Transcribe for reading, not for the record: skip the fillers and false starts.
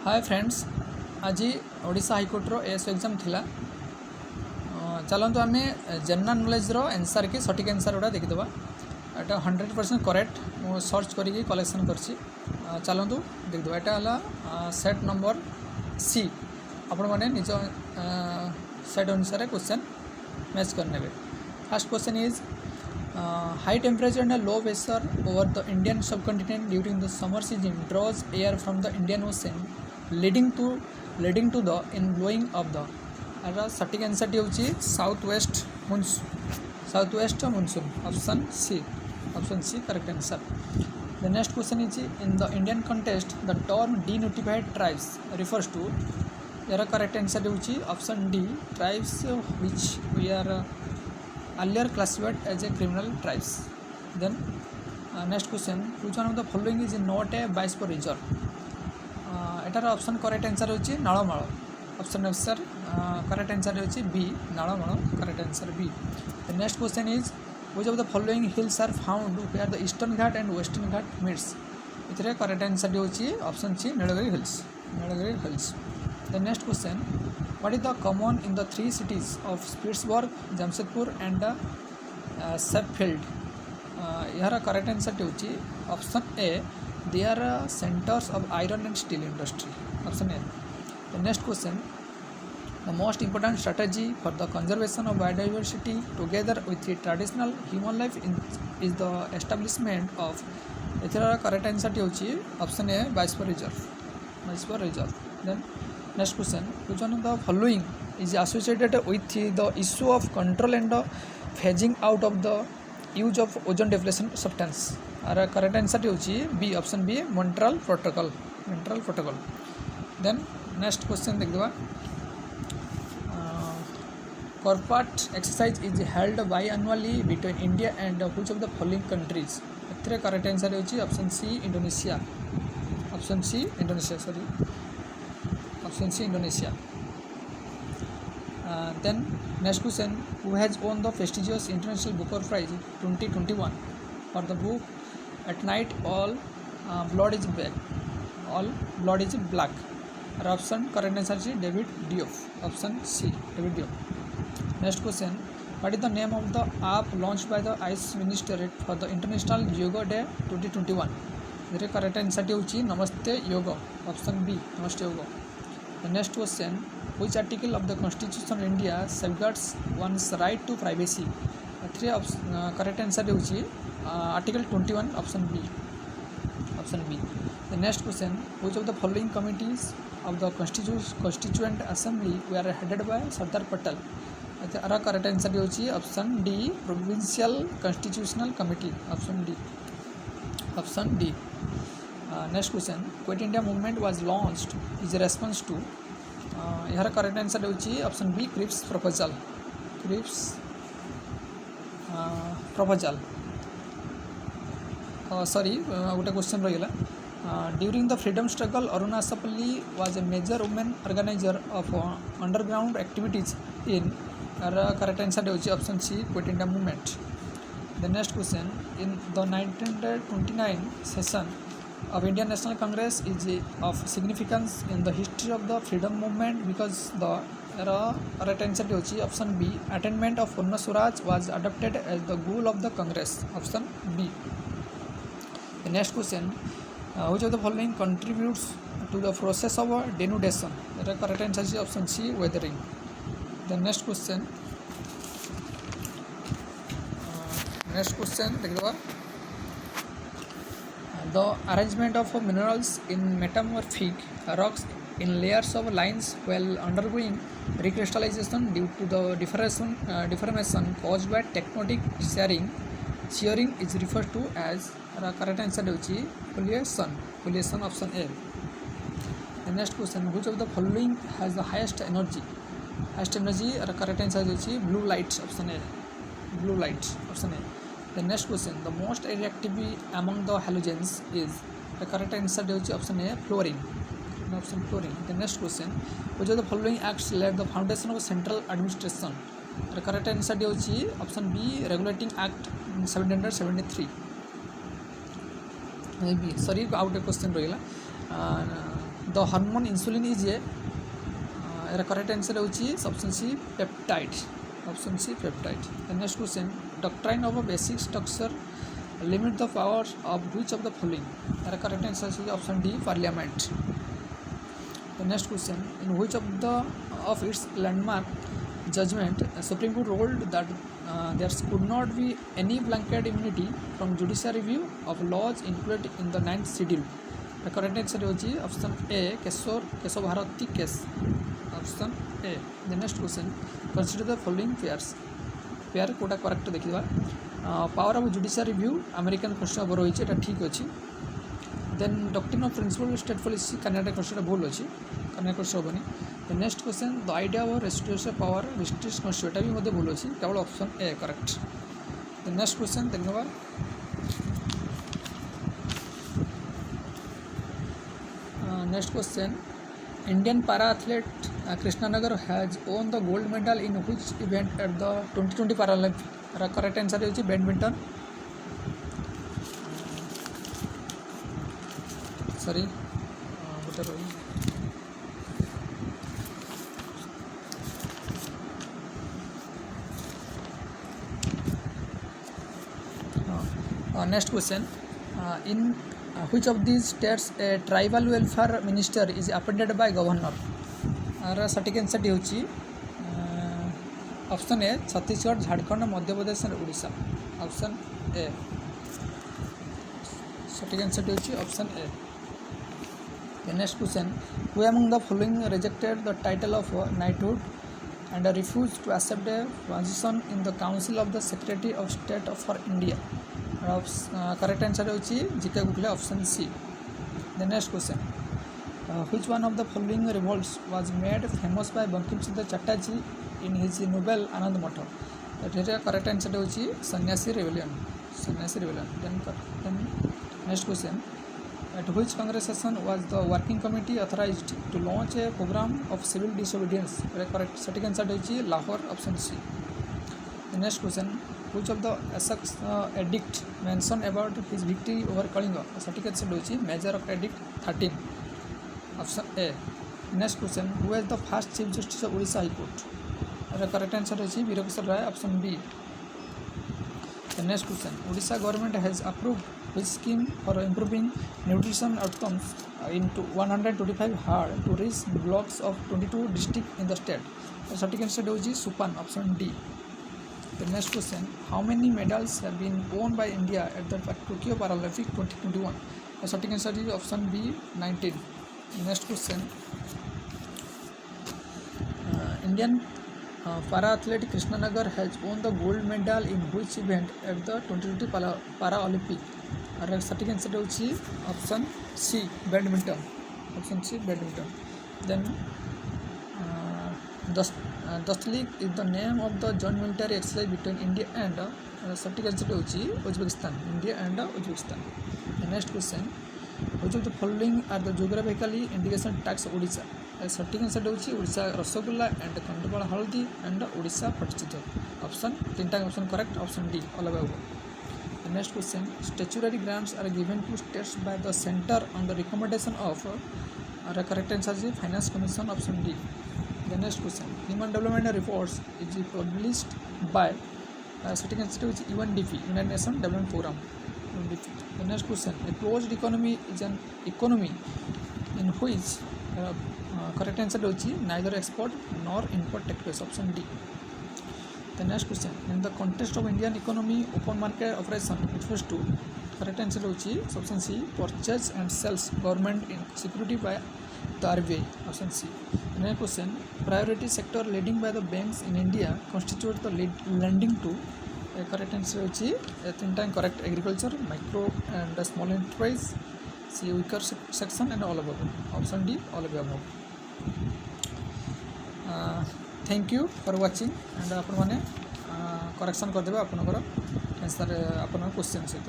Hi friends, आज Odisha हाईकोर्टर S exam थिला। चलतु आम जनरल नॉलेज रो आंसर की सटीक आंसर गुड़ा देखीदे। एटा 100% करेक्ट मु सर्च करके कलेक्शन करछि। चलतु देखीदे। एटा हला सेट नंबर सी। आपण माने निज सेट अनुसार क्वेश्चन मैच करने। First question is high temperature and a low pressure over the Indian subcontinent during the summer season draws air from the Indian Ocean leading to the inblowing of the सटीक answer टी होची south west monsoon option C correct answer. The next question is in the Indian context the term denotified tribes refers to यार correct answer होची option D tribes which we are earlier classified as a criminal tribes. Then next question, which one of the following is not a biosphore reserve? एटार option correct answer होची नळमाळ। Option answer correct answer होची बी नळमाळ correct answer B. The next question is which of the following hills are found where the eastern ghat and western ghat meets? इतरे correct answer होची option C Nilgiri hills. The next question, what is the common in the three cities of Pittsburgh, Jamshedpur and Sheffield? यार correct answer होची option A they are centers of iron and steel industry. Option A. The next question, the most important strategy for the conservation of biodiversity together with the traditional human life is the establishment of इधर correct answer होची option A biosphore reserve. Then next question, which one of the following is associated with the issue of control and phasing out of the use of ozone depletion substance? और correct answer होची B option B Montreal protocol. Then next question देखिए, corporate exercise is held biannually between India and which of the following countries? इतरे correct answer होची option C Indonesia. Then next question, who has won the prestigious International Booker Prize 2021 for the book At Night All Blood is Black? Or option correct answer is David Diop. Option C David Diop. Next question, what is the name of the app launched by the ICE Ministerial for the International Yoga Day 2021? The correct answer is Namaste Yoga. Option B Namaste Yoga. The next question, which article of the Constitution of India safeguards one's right to privacy? Three correct answer is Article 21. Option B. The next question, which of the following committees of the Constituent Assembly were headed by Sardar Patel? Our correct answer is option D Provincial Constitutional Committee. Option D. Next question, Quit India movement was launched is a response to यार correct answer होची option B Cripps proposal. Sorry गोटे question रहीगला। During the freedom struggle Aruna Asaf Ali was a major women organizer of underground activities in यार correct answer होची option C quit India movement. The next question, in the 1929 session of Indian National Congress is of significance in the history of the freedom movement because the correct answer is option B attainment of Purna Swaraj was adopted as the goal of the Congress. Option B. The next question, which of the following contributes to the process of denudation? The correct answer is option C weathering. The next question देखिए, the arrangement of minerals in metamorphic rocks in layers of lines while undergoing recrystallization due to the deformation caused by tectonic shearing is referred to as correct answer होची foliation. Option A. The next question, which of the following has the highest energy? Correct answer होची blue light. Option A. The next question, the most reactive among the halogens is the correct answer is option A fluorine. The next question, which of the following acts laid the foundation of central administration? The correct answer is option B regulating act 1773. Sorry, out a question रहीला। The hormone insulin is a यार correct answer होची option C peptide option C peptide the next question doctrine of basic structure limit the powers of which of the following यार correct answer होची option D parliament the next question in which of the of its landmark judgment Supreme Court ruled that there could not be any blanket immunity from judicial review of laws included in the 9th schedule. The correct answer is option A Keshav Bharati case option A. The next question consider the following pair कोटा correct देखिबा power of judicial review American question ओवर होइछ एटा ठीक अछि then doctrine of principle state policy Canada question भूल अछि Canada question होबनी the next question the idea of restoration power restrict constitute भी मध्य भूल अच्छी केवल option A correct the next question धन्यवाद next question Indian para athlete Krishna Nagar has won the gold medal in which event at the 2020 Paralympic correct answer होची badminton sorry गोटे रही next question in which of these states a tribal welfare minister is appointed by governor आर सटीक answer होची option A Chhattisgarh Jharkhand Madhya Pradesh और Orissa option A सटीक answer होची option A the next question who among the following rejected the title of knighthood and refused to accept a position in the council of the secretary of state for India correct answer होची जीके गुगले option C the next question which one of the following revolts was made famous by Bankim Chandra Chatterjee in his novel Anand Matha Etah correct answer होची सन्यासी रेवलियन then next question at which congress session was the working committee authorized to launch a program of civil disobedience correct सटीक answer होची Lahore option C the next question which of the Ashok's edict mentioned about his victory over Kalinga सटीक answer होची major of edict 13 option A next question who is the first chief justice of Odisha high court correct answer होची Bira Kishore Ray option B the next question Odisha government has approved which scheme for improving nutrition outcomes into 125 hard to reach blocks of 22 districts in the state सटीक answer होची सुपान option D The next question, how many medals have been won by India at the Tokyo Paralympic 2021? The certain answer is option B, 19. Next question, Indian para-athlete Krishnanagar has won the gold medal in which event at the 2020 Paralympic? The certain answer is option C, badminton. Option C, badminton. Then Dust League is the name of the joint military exercise between India and certain answer is Uzbekistan. India and Uzbekistan. The next question, which of the following are the geographically indication tags of Odisha? The certain answer is Odisha Rasagolla and Kandapala Haldi and Odisha Patchito. Option, tinta option correct, option D, all above. The next question, statutory grants are given to states by the center on the recommendation of correct answer is Finance Commission, option D. The next question, human development reports is published by certain answer is UNDP, United Nations Development Program. UNDP. The next question, a closed economy is an economy in which correct answer is neither export nor import take place, option D. The next question, in the context of Indian economy, open market operation refers to correct answer is option C, purchase and sales government in security by the RBI, option C. The next question, priority sector leading by the banks in India constitute the lending to correct answer is think time correct agriculture, micro and small enterprise, C weaker section and all above, option D, all above. Thank you for watching and आपण माने correction कर देबे आपनकर answer आपनकर question सहित।